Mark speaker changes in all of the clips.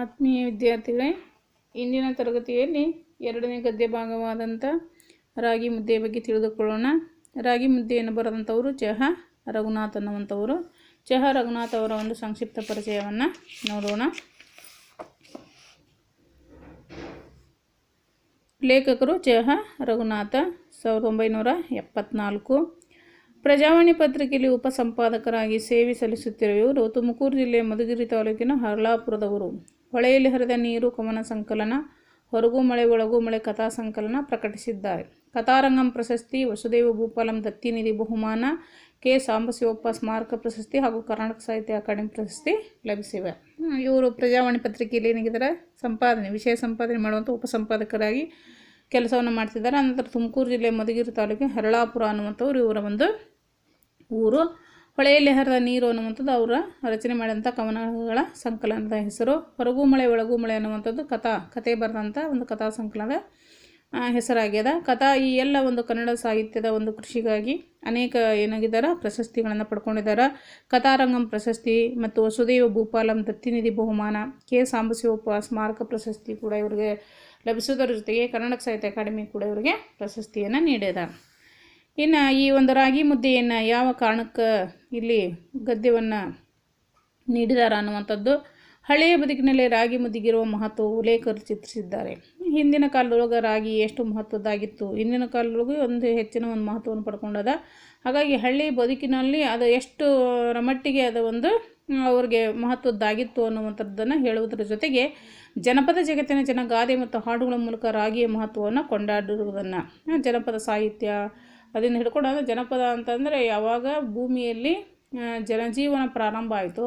Speaker 1: ಆತ್ಮೀಯ ವಿದ್ಯಾರ್ಥಿಗಳೇ, ಇಂದಿನ ತರಗತಿಯಲ್ಲಿ ಎರಡನೇ ಗದ್ಯ ಭಾಗವಾದಂಥ ರಾಗಿ ಮುದ್ದೆ ಬಗ್ಗೆ ತಿಳಿದುಕೊಳ್ಳೋಣ. ರಾಗಿ ಮುದ್ದೆಯನ್ನು ಬರೆದಂಥವರು ಚಹಾ ರಘುನಾಥ್ ಅನ್ನುವಂಥವರು. ಚಹಾ ರಘುನಾಥ್ ಅವರ ಒಂದು ಸಂಕ್ಷಿಪ್ತ ಪರಿಚಯವನ್ನು ನೋಡೋಣ. ಲೇಖಕರು ಚಹಾ ರಘುನಾಥ, 1974. ಪ್ರಜಾವಾಣಿ ಪತ್ರಿಕೆಯಲ್ಲಿ ಉಪಸಂಪಾದಕರಾಗಿ ಸೇವೆ ಸಲ್ಲಿಸುತ್ತಿರುವ ಇವರು ತುಮಕೂರು ಜಿಲ್ಲೆಯ ಮಧುಗಿರಿ ತಾಲೂಕಿನ ಹರ್ಲಾಪುರದವರು. ಹೊಳೆಯಲ್ಲಿ ಹರಿದ ನೀರು ಕವನ ಸಂಕಲನ, ಹೊರಗೂ ಮಳೆ ಒಳಗೂ ಮಳೆ ಕಥಾ ಸಂಕಲನ ಪ್ರಕಟಿಸಿದ್ದಾರೆ. ಕಥಾರಂಗಂ ಪ್ರಶಸ್ತಿ, ವಸುದೇವ ಭೂಪಾಲಂ ದತ್ತಿನಿಧಿ ಬಹುಮಾನ, ಕೆ ಸಾಂಬಶಿವಪ್ಪ ಸ್ಮಾರಕ ಪ್ರಶಸ್ತಿ ಹಾಗೂ ಕರ್ನಾಟಕ ಸಾಹಿತ್ಯ ಅಕಾಡೆಮಿ ಪ್ರಶಸ್ತಿ ಲಭಿಸಿವೆ. ಇವರು ಪ್ರಜಾವಾಣಿ ಪತ್ರಿಕೆಯಲ್ಲಿ ಏನಾಗಿದ್ದಾರೆ, ವಿಷಯ ಸಂಪಾದನೆ ಮಾಡುವಂಥ ಉಪಸಂಪಾದಕರಾಗಿ ಕೆಲಸವನ್ನು ಮಾಡ್ತಿದ್ದಾರೆ. ಅನಂತರ ತುಮಕೂರು ಜಿಲ್ಲೆಯ ಮಧುಗಿರಿ ತಾಲೂಕಿನ ಹರಳಾಪುರ ಅನ್ನುವಂಥವ್ರು ಇವರ ಒಂದು ಊರು. ಹೊಳೆಯಲ್ಲಿ ಹರಿದ ನೀರು ಅನ್ನುವಂಥದ್ದು ಅವರ ರಚನೆ ಮಾಡಿದಂಥ ಕವನಗಳ ಸಂಕಲನದ ಹೆಸರು. ಹೊರಗೂ ಮಳೆ ಒಳಗೂ ಮಳೆ ಅನ್ನುವಂಥದ್ದು ಕತೆ ಬರೆದಂಥ ಒಂದು ಕಥಾ ಸಂಕಲನದ ಹೆಸರಾಗ್ಯದ. ಈ ಎಲ್ಲ ಒಂದು ಕನ್ನಡ ಸಾಹಿತ್ಯದ ಒಂದು ಕೃಷಿಗಾಗಿ ಅನೇಕ ಏನಾಗಿದ್ದಾರೆ ಪ್ರಶಸ್ತಿಗಳನ್ನು ಪಡ್ಕೊಂಡಿದ್ದಾರೆ. ಕಥಾರಂಗಂ ಪ್ರಶಸ್ತಿ ಮತ್ತು ವಸುದೇವ ಭೂಪಾಲಂ ದತ್ತಿನಿಧಿ ಬಹುಮಾನ, ಕೆ ಸಾಂಬಶಿವಪ್ಪ ಸ್ಮಾರಕ ಪ್ರಶಸ್ತಿ ಕೂಡ ಇವರಿಗೆ ಲಭಿಸುವುದರ ಜೊತೆಗೆ ಕರ್ನಾಟಕ ಸಾಹಿತ್ಯ ಅಕಾಡೆಮಿ ಕೂಡ ಇವರಿಗೆ ಪ್ರಶಸ್ತಿಯನ್ನು ನೀಡಿದೆ. ಇನ್ನು ಈ ಒಂದು ರಾಗಿ ಮುದ್ದೆಯನ್ನು ಯಾವ ಕಾರಣಕ್ಕೆ ಇಲ್ಲಿ ಗದ್ಯವನ್ನು ನೀಡಿದಾರ ಅನ್ನುವಂಥದ್ದು, ಹಳೆಯ ಬದುಕಿನಲ್ಲಿ ರಾಗಿ ಮುದ್ದೆಗಿರುವ ಮಹತ್ವವು ಲೇಖಕರು ಚಿತ್ರಿಸಿದ್ದಾರೆ. ಹಿಂದಿನ ಕಾಲದೊಳಗೆ ರಾಗಿ ಎಷ್ಟು ಮಹತ್ವದ್ದಾಗಿತ್ತು, ಇಂದಿನ ಕಾಲದೊಳಗೂ ಒಂದು ಹೆಚ್ಚಿನ ಒಂದು ಮಹತ್ವವನ್ನು ಪಡ್ಕೊಂಡದ. ಹಾಗಾಗಿ ಹಳ್ಳಿ ಬದುಕಿನಲ್ಲಿ ಅದು ಎಷ್ಟು ಮಟ್ಟಿಗೆ ಅದು ಒಂದು ಅವ್ರಿಗೆ ಮಹತ್ವದ್ದಾಗಿತ್ತು ಅನ್ನುವಂಥದ್ದನ್ನು ಹೇಳುವುದರ ಜೊತೆಗೆ ಜನಪದ ಜಗತ್ತಿನ ಜನಗಾದೆ ಮತ್ತು ಹಾಡುಗಳ ಮೂಲಕ ರಾಗಿಯ ಮಹತ್ವವನ್ನು ಕೊಂಡಾಡಿರುವುದನ್ನು, ಜನಪದ ಸಾಹಿತ್ಯ ಅದನ್ನು ಹಿಡ್ಕೊಂಡು, ಅಂದರೆ ಜನಪದ ಅಂತಂದರೆ ಯಾವಾಗ ಭೂಮಿಯಲ್ಲಿ ಜನಜೀವನ ಪ್ರಾರಂಭ ಆಯಿತು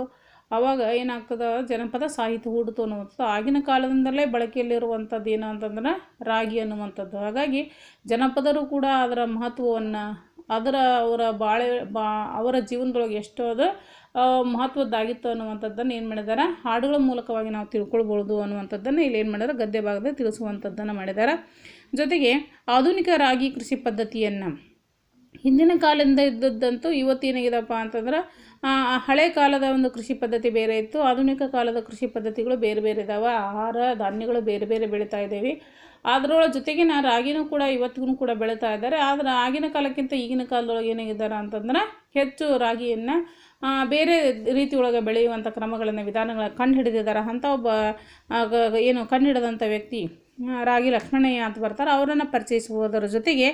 Speaker 1: ಆವಾಗ ಏನಾಗ್ತದೆ, ಜನಪದ ಸಾಹಿತ್ಯ ಹೂಡಿತು ಅನ್ನುವಂಥದ್ದು ಆಗಿನ ಕಾಲದಿಂದಲೇ ಬಳಕೆಯಲ್ಲಿರುವಂಥದ್ದು ಏನು ಅಂತಂದ್ರೆ ರಾಗಿ ಅನ್ನುವಂಥದ್ದು. ಹಾಗಾಗಿ ಜನಪದರು ಕೂಡ ಅದರ ಮಹತ್ವವನ್ನು ಅವರ ಅವರ ಜೀವನದೊಳಗೆ ಎಷ್ಟು ಅದು ಮಹತ್ವದ್ದಾಗಿತ್ತು ಅನ್ನುವಂಥದ್ದನ್ನು ಏನು ಮಾಡಿದ್ದಾರೆ, ಹಾಡುಗಳ ಮೂಲಕವಾಗಿ ನಾವು ತಿಳ್ಕೊಳ್ಬೋದು ಅನ್ನುವಂಥದ್ದನ್ನು ಇಲ್ಲಿ ಏನು ಮಾಡಿದ್ದಾರೆ, ಗದ್ಯ ಭಾಗದಲ್ಲಿ ತಿಳಿಸುವಂಥದ್ದನ್ನು ಮಾಡಿದ್ದಾರೆ. ಜೊತೆಗೆ ಆಧುನಿಕ ರಾಗಿ ಕೃಷಿ ಪದ್ಧತಿಯನ್ನು ಹಿಂದಿನ ಕಾಲದಿಂದ ಇದ್ದದ್ದಂತೂ ಇವತ್ತೇನಾಗಿದೆಪ್ಪ ಅಂತಂದ್ರೆ ಹಳೆ ಕಾಲದ ಒಂದು ಕೃಷಿ ಪದ್ಧತಿ ಬೇರೆ ಇತ್ತು, ಆಧುನಿಕ ಕಾಲದ ಕೃಷಿ ಪದ್ಧತಿಗಳು ಬೇರೆ ಬೇರೆ ಇದ್ದಾವೆ. ಆಹಾರ ಧಾನ್ಯಗಳು ಬೇರೆ ಬೇರೆ ಬೆಳೀತಾ ಇದ್ದೇವೆ. ಅದರೊಳ ಜೊತೆಗೆ ರಾಗಿನೂ ಕೂಡ ಇವತ್ತಿಗೂ ಕೂಡ ಬೆಳೀತಾ ಇದ್ದಾರೆ. ಆದರೆ ಆಗಿನ ಕಾಲಕ್ಕಿಂತ ಈಗಿನ ಕಾಲದೊಳಗೆ ಏನಾಗಿದ್ದಾರೆ ಅಂತಂದ್ರೆ ಹೆಚ್ಚು ರಾಗಿಯನ್ನು ಬೇರೆ ರೀತಿಯೊಳಗೆ ಬೆಳೆಯುವಂಥ ಕ್ರಮಗಳನ್ನು ವಿಧಾನಗಳನ್ನು ಕಂಡು ಹಿಡಿದಿದ್ದಾರೆ. ಅಂಥ ಒಬ್ಬ ಕಂಡುಹಿಡಿದಂಥ ವ್ಯಕ್ತಿ ರಾಗಿ ಲಕ್ಷ್ಮಣಯ್ಯ ಅಂತ ಬರ್ತಾರೆ. ಅವರನ್ನು ಪರಿಚಯಿಸುವುದರ ಜೊತೆಗೆ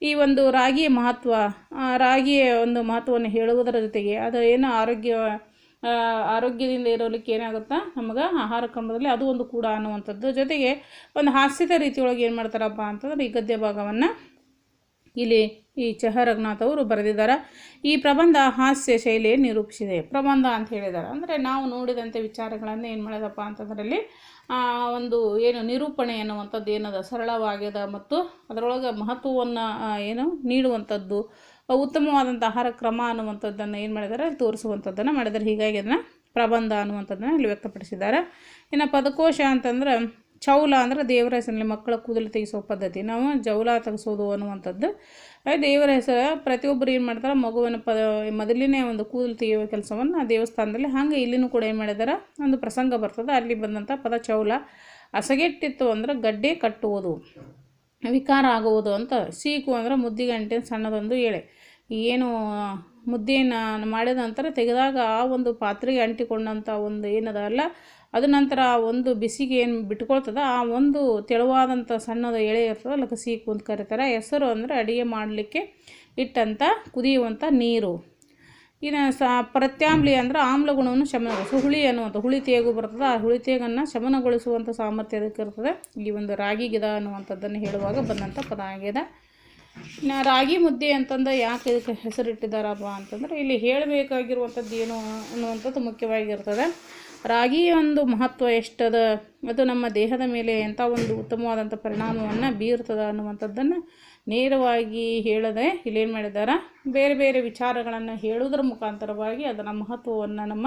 Speaker 1: ಈ ಒಂದು ರಾಗಿಯ ಮಹತ್ವ, ರಾಗಿಯ ಒಂದು ಮಹತ್ವವನ್ನು ಹೇಳುವುದರ ಜೊತೆಗೆ ಅದು ಏನು ಆರೋಗ್ಯದಿಂದ ಇರೋಲಿಕ್ಕೆ ಏನಾಗುತ್ತಾ ನಮಗೆ ಆಹಾರ ಕ್ರಮದಲ್ಲಿ ಅದು ಒಂದು ಕೂಡ ಅನ್ನುವಂಥದ್ದು. ಜೊತೆಗೆ ಒಂದು ಹಾಸ್ಯದ ರೀತಿಯೊಳಗೆ ಏನು ಮಾಡ್ತಾರಪ್ಪ ಅಂತಂದ್ರೆ ಈ ಗದ್ಯ ಭಾಗವನ್ನು ಇಲ್ಲಿ ಈ ಚಹಾ ರಘುನಾಥ್ ಅವರು ಬರೆದಿದ್ದಾರೆ. ಈ ಪ್ರಬಂಧ ಹಾಸ್ಯ ಶೈಲಿಯನ್ನು ನಿರೂಪಿಸಿದೆ. ಪ್ರಬಂಧ ಅಂತ ಹೇಳಿದ್ದಾರೆ ಅಂದರೆ ನಾವು ನೋಡಿದಂಥ ವಿಚಾರಗಳನ್ನು ಏನು ಮಾಡೋದಪ್ಪ ಅಂತಂದ್ರೆ ಅಲ್ಲಿ ಒಂದು ನಿರೂಪಣೆ ಅನ್ನುವಂಥದ್ದು ಏನದ ಸರಳವಾಗ್ಯದ ಮತ್ತು ಅದರೊಳಗೆ ಮಹತ್ವವನ್ನು ನೀಡುವಂಥದ್ದು, ಉತ್ತಮವಾದಂಥ ಆಹಾರ ಕ್ರಮ ಅನ್ನುವಂಥದ್ದನ್ನು ಏನು ಮಾಡಿದ್ದಾರೆ, ತೋರಿಸುವಂಥದ್ದನ್ನು ಮಾಡಿದ್ದಾರೆ. ಹೀಗಾಗಿ ಅದನ್ನು ಪ್ರಬಂಧ ಅನ್ನುವಂಥದ್ದನ್ನು ಇಲ್ಲಿ ವ್ಯಕ್ತಪಡಿಸಿದ್ದಾರೆ. ಇನ್ನು ಪದಕೋಶ ಅಂತಂದ್ರೆ ಚೌಲ ಅಂದರೆ ದೇವರ ಹೆಸರಲ್ಲಿ ಮಕ್ಕಳ ಕೂದಲು ತೆಗೆಸೋ ಪದ್ಧತಿ, ನಾವು ಜೌಲ ತೆಗೆಸೋದು ಅನ್ನುವಂಥದ್ದು. ದೇವರ ಹೆಸರು ಪ್ರತಿಯೊಬ್ಬರು ಏನು ಮಾಡ್ತಾರೆ, ಮಗುವಿನ ಮೊದಲಿನೇ ಒಂದು ಕೂದಲು ತೆಗೆಯುವ ಕೆಲಸವನ್ನು ದೇವಸ್ಥಾನದಲ್ಲಿ, ಹಾಗೆ ಇಲ್ಲಿನೂ ಕೂಡ ಏನು ಮಾಡಿದ್ದಾರೆ, ಒಂದು ಪ್ರಸಂಗ ಬರ್ತದೆ. ಅಲ್ಲಿ ಬಂದಂಥ ಪದ ಚೌಲ. ಅಸಗೆಟ್ಟಿತ್ತು ಅಂದರೆ ಗಡ್ಡೆ ಕಟ್ಟುವುದು, ವಿಕಾರ ಆಗುವುದು ಅಂತ. ಸೀಕು ಅಂದರೆ ಮುದ್ದಿಗಂಟೆ ಸಣ್ಣದೊಂದು ಎಳೆ. ಏನು ಮುದ್ದೆಯನ್ನು ಮಾಡಿದ ನಂತರ ತೆಗೆದಾಗ ಆ ಒಂದು ಪಾತ್ರೆಗೆ ಅಂಟಿಕೊಂಡಂಥ ಒಂದು ಏನದಲ್ಲ, ಅದು ನಂತರ ಒಂದು ಬಿಸಿಗೆ ಏನು ಬಿಟ್ಕೊಳ್ತದೆ, ಆ ಒಂದು ತೆಳುವಾದಂಥ ಸಣ್ಣದ ಎಳೆ ಇರ್ತದೆ, ಅದಕ್ಕೆ ಸೀಕು ಅಂತ ಕರೀತಾರೆ. ಹೆಸರು ಅಂದರೆ ಅಡುಗೆ ಮಾಡಲಿಕ್ಕೆ ಇಟ್ಟಂಥ ಕುದಿಯುವಂಥ ನೀರು. ಇನ್ನು ಪ್ರತ್ಯಾಮ್ಲಿ ಅಂದರೆ ಆಮ್ಲ ಗುಣವನ್ನು ಶಮನಗೊಳಿಸುವ. ಹುಳಿ ಅನ್ನುವಂಥ ಹುಳಿ ತೇಗು ಬರ್ತದೆ, ಆ ಹುಳಿ ತೇಗನ್ನು ಶಮನಗೊಳಿಸುವಂಥ ಸಾಮರ್ಥ್ಯ ಅದಕ್ಕೆ ಇರ್ತದೆ. ಈ ಒಂದು ರಾಗಿ ಗಿಡ ಅನ್ನುವಂಥದ್ದನ್ನು ಹೇಳುವಾಗ ಬಂದಂಥ ಪದ ಆಗಿದೆ. ಇನ್ನು ರಾಗಿ ಮುದ್ದೆ ಅಂತಂದು ಯಾಕೆ ಇದಕ್ಕೆ ಹೆಸರಿಟ್ಟಿದ್ದಾರಪ್ಪ ಅಂತಂದರೆ ಇಲ್ಲಿ ಹೇಳಬೇಕಾಗಿರುವಂಥದ್ದು ಏನು ಅನ್ನುವಂಥದ್ದು ಮುಖ್ಯವಾಗಿರ್ತದೆ. ರಾಗಿಯ ಒಂದು ಮಹತ್ವ ಎಷ್ಟದ, ಅದು ನಮ್ಮ ದೇಹದ ಮೇಲೆ ಎಂಥ ಒಂದು ಉತ್ತಮವಾದಂಥ ಪರಿಣಾಮವನ್ನು ಬೀರ್ತದೆ ಅನ್ನುವಂಥದ್ದನ್ನು ನೇರವಾಗಿ ಹೇಳದೆ ಇಲ್ಲೇನು ಮಾಡಿದ್ದಾರೆ, ಬೇರೆ ಬೇರೆ ವಿಚಾರಗಳನ್ನು ಹೇಳುವುದರ ಮುಖಾಂತರವಾಗಿ ಅದರ ಮಹತ್ವವನ್ನು ನಮ್ಮ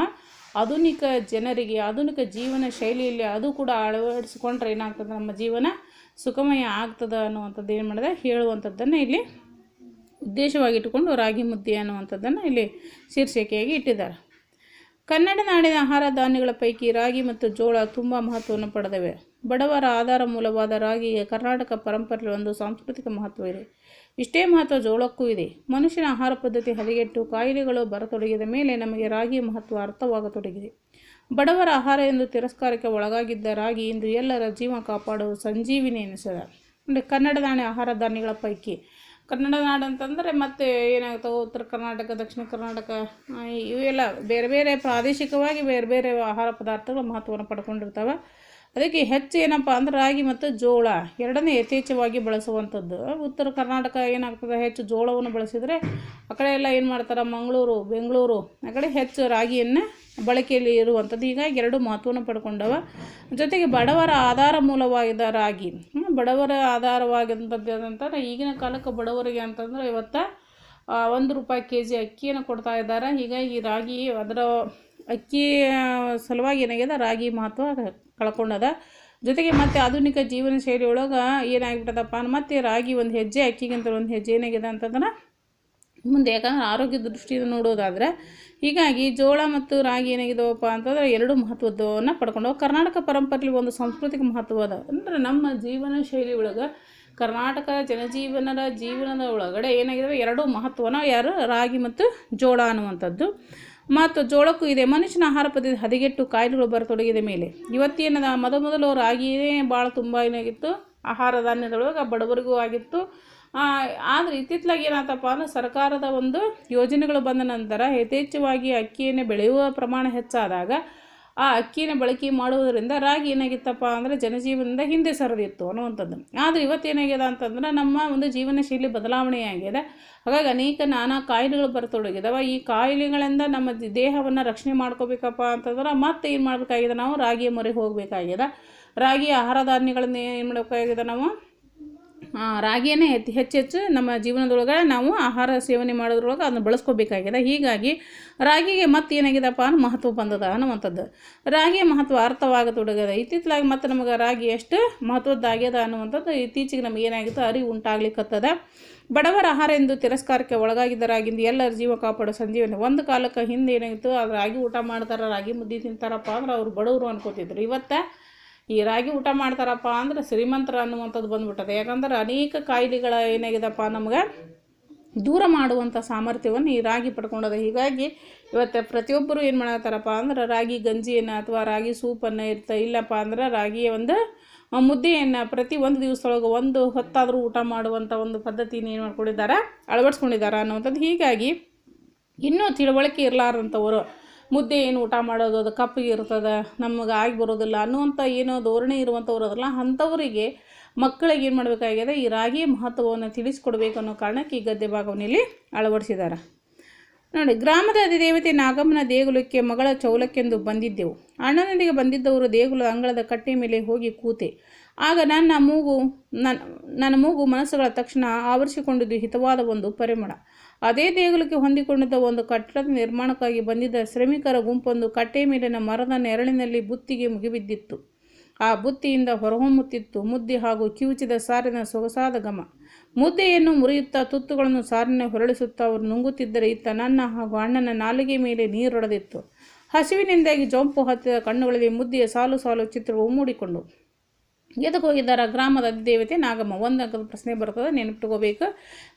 Speaker 1: ಆಧುನಿಕ ಜನರಿಗೆ ಆಧುನಿಕ ಜೀವನ ಶೈಲಿಯಲ್ಲಿ ಅದು ಕೂಡ ಅಳವಡಿಸಿಕೊಂಡ್ರೆ ಏನಾಗ್ತದೆ, ನಮ್ಮ ಜೀವನ ಸುಖಮಯ ಆಗ್ತದೆ ಅನ್ನುವಂಥದ್ದು ಏನು ಮಾಡಿದೆ, ಹೇಳುವಂಥದ್ದನ್ನು ಇಲ್ಲಿ ಉದ್ದೇಶವಾಗಿಟ್ಟುಕೊಂಡು ರಾಗಿ ಮುದ್ದೆ ಅನ್ನುವಂಥದ್ದನ್ನು ಇಲ್ಲಿ ಶೀರ್ಷಿಕೆಯಾಗಿ ಇಟ್ಟಿದ್ದಾರೆ. ಕನ್ನಡ ನಾಡಿನ ಆಹಾರ ಧಾನ್ಯಗಳ ಪೈಕಿ ರಾಗಿ ಮತ್ತು ಜೋಳ ತುಂಬ ಮಹತ್ವವನ್ನು ಪಡೆದಿವೆ. ಬಡವರ ಆಧಾರ ಮೂಲವಾದ ರಾಗಿಗೆ ಕರ್ನಾಟಕ ಪರಂಪರೆಯಲ್ಲಿ ಒಂದು ಸಾಂಸ್ಕೃತಿಕ ಮಹತ್ವ ಇದೆ. ಇಷ್ಟೇ ಮಹತ್ವ ಜೋಳಕ್ಕೂ ಇದೆ. ಮನುಷ್ಯನ ಆಹಾರ ಪದ್ಧತಿ ಹದಗೆಟ್ಟು ಕಾಯಿಲೆಗಳು ಬರತೊಡಗಿದ ಮೇಲೆ ನಮಗೆ ರಾಗಿಯ ಮಹತ್ವ ಅರ್ಥವಾಗತೊಡಗಿದೆ. ಬಡವರ ಆಹಾರ ಎಂದು ತಿರಸ್ಕಾರಕ್ಕೆ ಒಳಗಾಗಿದ್ದ ರಾಗಿ ಇಂದು ಎಲ್ಲರ ಜೀವ ಕಾಪಾಡುವ ಸಂಜೀವಿನಿ ಎನಿಸಿದೆ. ಅಂದರೆ ಕನ್ನಡ ನಾಡಿನ ಆಹಾರ ಧಾನ್ಯಗಳ ಪೈಕಿ ಕನ್ನಡ ನಾಡು ಅಂತಂದರೆ ಮತ್ತೆ ಏನಾಗ್ತವೆ, ಉತ್ತರ ಕರ್ನಾಟಕ, ದಕ್ಷಿಣ ಕರ್ನಾಟಕ, ಇವೆಲ್ಲ ಬೇರೆ ಬೇರೆ ಪ್ರಾದೇಶಿಕವಾಗಿ ಬೇರೆ ಬೇರೆ ಆಹಾರ ಪದಾರ್ಥಗಳು ಮಹತ್ವವನ್ನು ಪಡ್ಕೊಂಡಿರ್ತವೆ. ಅದಕ್ಕೆ ಹೆಚ್ಚು ಏನಪ್ಪ ಅಂದ್ರೆ ರಾಗಿ ಮತ್ತು ಜೋಳ ಎರಡನೇ ಯಥೇಚ್ಛವಾಗಿ ಬಳಸುವಂಥದ್ದು. ಉತ್ತರ ಕರ್ನಾಟಕ ಏನಾಗ್ತದೆ, ಹೆಚ್ಚು ಜೋಳವನ್ನು ಬಳಸಿದರೆ ಆ ಕಡೆ ಎಲ್ಲ ಏನು ಮಾಡ್ತಾರೆ, ಮಂಗಳೂರು, ಬೆಂಗಳೂರು ಆ ಕಡೆ ಹೆಚ್ಚು ರಾಗಿಯನ್ನು ಬಳಕೆಯಲ್ಲಿ ಇರುವಂಥದ್ದು. ಹೀಗಾಗಿ ಎರಡು ಮಹತ್ವವನ್ನು ಪಡ್ಕೊಂಡವ. ಜೊತೆಗೆ ಬಡವರ ಆಧಾರ ಮೂಲವಾಗಿದ್ದ ರಾಗಿ, ಬಡವರ ಆಧಾರವಾಗಿದ್ದಂಥದ್ದು ಅಂತಂದರೆ ಈಗಿನ ಕಾಲಕ್ಕೆ ಬಡವರಿಗೆ ಅಂತಂದರೆ ಇವತ್ತು ₹1 kg ಅಕ್ಕಿಯನ್ನು ಕೊಡ್ತಾ ಇದ್ದಾರೆ. ಹೀಗಾಗಿ ರಾಗಿ ಅದರ ಅಕ್ಕಿ ಸಲುವಾಗಿ ಏನಾಗಿದೆ, ರಾಗಿ ಮಹತ್ವ ಕಳ್ಕೊಂಡದ. ಜೊತೆಗೆ ಮತ್ತು ಆಧುನಿಕ ಜೀವನ ಶೈಲಿ ಒಳಗೆ ಏನಾಗಿಬಿಟ್ಟದಪ್ಪ, ಮತ್ತು ರಾಗಿ ಒಂದು ಹೆಜ್ಜೆ ಅಕ್ಕಿಗಿಂತ ಒಂದು ಹೆಜ್ಜೆ ಏನಾಗಿದೆ ಅಂತಂದ್ರೆ ಮುಂದೆ, ಯಾಕಂದ್ರೆ ಆರೋಗ್ಯದ ದೃಷ್ಟಿಯಿಂದ ನೋಡೋದಾದರೆ. ಹೀಗಾಗಿ ಜೋಳ ಮತ್ತು ರಾಗಿ ಏನಾಗಿದ್ದಾವಪ್ಪ ಅಂತಂದರೆ ಎರಡು ಮಹತ್ವವನ್ನು ಪಡ್ಕೊಂಡವು. ಕರ್ನಾಟಕ ಪರಂಪರೆಯಲ್ಲಿ ಒಂದು ಸಾಂಸ್ಕೃತಿಕ ಮಹತ್ವ ಅದ. ಅಂದರೆ ನಮ್ಮ ಜೀವನ ಶೈಲಿ ಒಳಗೆ ಕರ್ನಾಟಕ ಜೀವನದ ಒಳಗಡೆ ಏನಾಗಿದ್ದಾವೆ, ಎರಡು ಮಹತ್ವನ ರಾಗಿ ಮತ್ತು ಜೋಳ ಅನ್ನುವಂಥದ್ದು. ಮತ್ತು ಜೋಳಕ್ಕೂ ಇದೆ. ಮನುಷ್ಯನ ಆಹಾರ ಪದ್ಧತಿ ಹದಗೆಟ್ಟು ಕಾಯಿಲೆಗಳು ಬರತೊಡಗಿದ ಮೇಲೆ ಇವತ್ತೇನದ ಮೊದಲು ರಾಗಿಯೇ ಭಾಳ ತುಂಬ ಏನಾಗಿತ್ತು, ಆಹಾರ ಧಾನ್ಯದೊಳಗೆ ಬಡವರಿಗೂ ಆಗಿತ್ತು. ಆದರೆ ಇತ್ತಿತ್ತಲಾಗಿ ಏನಾಯ್ತಪ್ಪ ಅಂದ್ರೆ ಸರ್ಕಾರದ ಒಂದು ಯೋಜನೆಗಳು ಬಂದ ನಂತರ ಯಥೇಚ್ಛವಾಗಿ ಅಕ್ಕಿಯನ್ನು ಬೆಳೆಯುವ ಪ್ರಮಾಣ ಹೆಚ್ಚಾದಾಗ ಆ ಅಕ್ಕಿನ ಬಳಕೆ ಮಾಡುವುದರಿಂದ ರಾಗಿ ಏನಾಗಿತ್ತಪ್ಪ ಅಂದರೆ ಜನಜೀವನದಿಂದ ಹಿಂದೆ ಸರಿದಿತ್ತು ಅನ್ನುವಂಥದ್ದು. ಆದರೆ ಇವತ್ತೇನಾಗಿದೆ ಅಂತಂದ್ರೆ ನಮ್ಮ ಒಂದು ಜೀವನ ಶೈಲಿ ಬದಲಾವಣೆಯಾಗಿದೆ. ಹಾಗಾಗಿ ಅನೇಕ ನಾನಾ ಕಾಯಿಲೆಗಳು ಬರತೊಡಗಿದಾವೆ. ಈ ಕಾಯಿಲೆಗಳಿಂದ ನಮ್ಮ ದೇಹವನ್ನು ರಕ್ಷಣೆ ಮಾಡ್ಕೋಬೇಕಪ್ಪ ಅಂತಂದ್ರೆ ಮತ್ತೆ ಏನು ಮಾಡಬೇಕಾಗಿದೆ, ನಾವು ರಾಗಿಯ ಮೊರೆ ಹೋಗಬೇಕಾಗಿದೆ. ರಾಗಿ ಆಹಾರ ಧಾನ್ಯಗಳನ್ನು ಏನು ಮಾಡಬೇಕಾಗಿದೆ, ನಾವು ರಾಗಿಯನ್ನೇ ಹೆಚ್ಚೆಚ್ಚು ನಮ್ಮ ಜೀವನದೊಳಗಡೆ ನಾವು ಆಹಾರ ಸೇವನೆ ಮಾಡೋದ್ರೊಳಗೆ ಅದನ್ನು ಬಳಸ್ಕೋಬೇಕಾಗಿದೆ. ಹೀಗಾಗಿ ರಾಗಿಗೆ ಮತ್ತೆ ಏನಾಗಿದೆಪ್ಪ ಅಂದ್ರೆ ಮಹತ್ವ ಬಂದದ ಅನ್ನುವಂಥದ್ದು. ರಾಗಿಯ ಮಹತ್ವ ಅರ್ಥವಾಗತೊಡಗಿದೆ. ಇತ್ತೀಚಲಾಗಿ ಮತ್ತು ನಮಗೆ ರಾಗಿ ಎಷ್ಟು ಮಹತ್ವದ್ದಾಗ್ಯದ ಅನ್ನುವಂಥದ್ದು ಇತ್ತೀಚೆಗೆ ನಮಗೆ ಏನಾಗಿತ್ತು, ಅರಿವು ಉಂಟಾಗ್ಲಿಕ್ಕತ್ತದ. ಬಡವರ ಆಹಾರ ಎಂದು ತಿರಸ್ಕಾರಕ್ಕೆ ಒಳಗಾಗಿದ್ದ ರಾಗಿಂದ ಎಲ್ಲರ ಜೀವ ಕಾಪಾಡೋ ಸಂಜೀವನಿ. ಒಂದು ಕಾಲಕ್ಕೆ ಹಿಂದೆ ಏನಾಗಿತ್ತು, ಅದು ರಾಗಿ ಊಟ ಮಾಡ್ತಾರೆ, ರಾಗಿ ಮುದ್ದೆ ತಿಂತಾರಪ್ಪ ಅಂದ್ರೆ ಅವ್ರು ಬಡವರು ಅನ್ಕೋತಿದ್ರು. ಇವತ್ತು ಈ ರಾಗಿ ಊಟ ಮಾಡ್ತಾರಪ್ಪ ಅಂದ್ರೆ ಶ್ರೀಮಂತರ ಅನ್ನುವಂಥದ್ದು ಬಂದ್ಬಿಟ್ಟದೆ. ಯಾಕಂದ್ರೆ ಅನೇಕ ಕಾಯಿಲೆಗಳ ಏನಾಗಿದೆಪ್ಪ ನಮಗೆ ದೂರ ಮಾಡುವಂಥ ಸಾಮರ್ಥ್ಯವನ್ನು ಈ ರಾಗಿ ಪಡ್ಕೊಂಡದ. ಹೀಗಾಗಿ ಇವತ್ತು ಪ್ರತಿಯೊಬ್ಬರು ಏನು ಮಾಡತ್ತಾರಪ್ಪ ಅಂದ್ರೆ ರಾಗಿ ಗಂಜಿಯನ್ನು ಅಥವಾ ರಾಗಿ ಸೂಪನ್ನು ಇಲ್ಲಪ್ಪ ಅಂದ್ರೆ ರಾಗಿಯ ಒಂದು ಮುದ್ದೆಯನ್ನು ಪ್ರತಿ ಒಂದು ದಿವಸದೊಳಗೆ ಒಂದು ಹೊತ್ತಾದರೂ ಊಟ ಮಾಡುವಂಥ ಒಂದು ಪದ್ಧತಿನ ಏನು ಮಾಡ್ಕೊಂಡಿದ್ದಾರೆ, ಅಳವಡಿಸ್ಕೊಂಡಿದ್ದಾರೆ ಅನ್ನುವಂಥದ್ದು. ಹೀಗಾಗಿ ಇನ್ನೂ ತಿಳುವಳಿಕೆ ಇರಲಾರಂಥವರು ಮುದ್ದೆ ಏನು ಊಟ ಮಾಡೋದು, ಅದು ಕಪ್ಪಿಗೆ ಇರ್ತದೆ, ನಮಗೆ ಆಗಿ ಬರೋದಿಲ್ಲ ಅನ್ನುವಂಥ ಏನೋ ಧೋರಣೆ ಇರುವಂಥವ್ರು ಅದಲ್ಲ, ಅಂಥವರಿಗೆ ಮಕ್ಕಳಿಗೆ ಏನು ಮಾಡಬೇಕಾಗಿದೆ, ಈ ರಾಗಿ ಮಹತ್ವವನ್ನು ತಿಳಿಸ್ಕೊಡ್ಬೇಕು ಅನ್ನೋ ಕಾರಣಕ್ಕೆ ಈ ಗದ್ಯ ಭಾಗವನ್ನು ಇಲ್ಲಿ ಅಳವಡಿಸಿದ್ದಾರೆ ನೋಡಿ. ಗ್ರಾಮದ ಅಧಿದೇವತೆ ನಾಗಮ್ಮನ ದೇಗುಲಕ್ಕೆ ಮಗಳ ಚೌಲಕ್ಕೆಂದು ಬಂದಿದ್ದೆವು. ಅಣ್ಣನೊಂದಿಗೆ ಬಂದಿದ್ದವರು ದೇಗುಲದ ಅಂಗಳದ ಕಟ್ಟೆ ಮೇಲೆ ಹೋಗಿ ಕೂತೆ. ಆಗ ನನ್ನ ಮೂಗು ಮನಸ್ಸುಗಳ ತಕ್ಷಣ ಆವರಿಸಿಕೊಂಡಿದ್ದು ಹಿತವಾದ ಒಂದು ಪರಿಮಳ. ಅದೇ ದೇಗುಲಕ್ಕೆ ಹೊಂದಿಕೊಂಡಿದ್ದ ಒಂದು ಕಟ್ಟಡದ ನಿರ್ಮಾಣಕ್ಕಾಗಿ ಬಂದಿದ್ದ ಶ್ರಮಿಕರ ಗುಂಪೊಂದು ಕಟ್ಟೆ ಮೇಲಿನ ಮರದ ನೆರಳಿನಲ್ಲಿ ಬುತ್ತಿಗೆ ಮುಗಿಬಿದ್ದಿತ್ತು. ಆ ಬುತ್ತಿಯಿಂದ ಹೊರಹೊಮ್ಮುತ್ತಿತ್ತು ಮುದ್ದೆ ಹಾಗೂ ಕಿವುಚಿದ ಸಾರಿನ ಸೊಗಸಾದ ಘಮ. ಮುದ್ದೆಯನ್ನು ಮುರಿಯುತ್ತಾ ತುತ್ತುಗಳನ್ನು ಸಾರಿನ ಹೊರಳಿಸುತ್ತಾ ಅವರು ನುಂಗುತ್ತಿದ್ದರೆ ಇತ್ತ ನನ್ನ ಹಾಗೂ ಅಣ್ಣನ ನಾಲಿಗೆ ಮೇಲೆ ನೀರೊಡೆದಿತ್ತು. ಹಸಿವಿನಿಂದಾಗಿ ಜೊಂಪು ಹತ್ತಿದ ಕಣ್ಣುಗಳಲ್ಲಿ ಮುದ್ದೆಯ ಸಾಲು ಸಾಲು ಚಿತ್ರವು ಮೂಡಿಕೊಂಡು ಎದಕ್ಕೆ ಹೋಗಿದ್ದಾರೆ, ಗ್ರಾಮದ ಅಧಿದೇವತೆ ನಾಗಮ್ಮ. ಒಂದು ಅಂಕದ ಪ್ರಶ್ನೆ ಬರ್ತದೆ, ನೆನಪಿಟ್ಕೋಬೇಕು.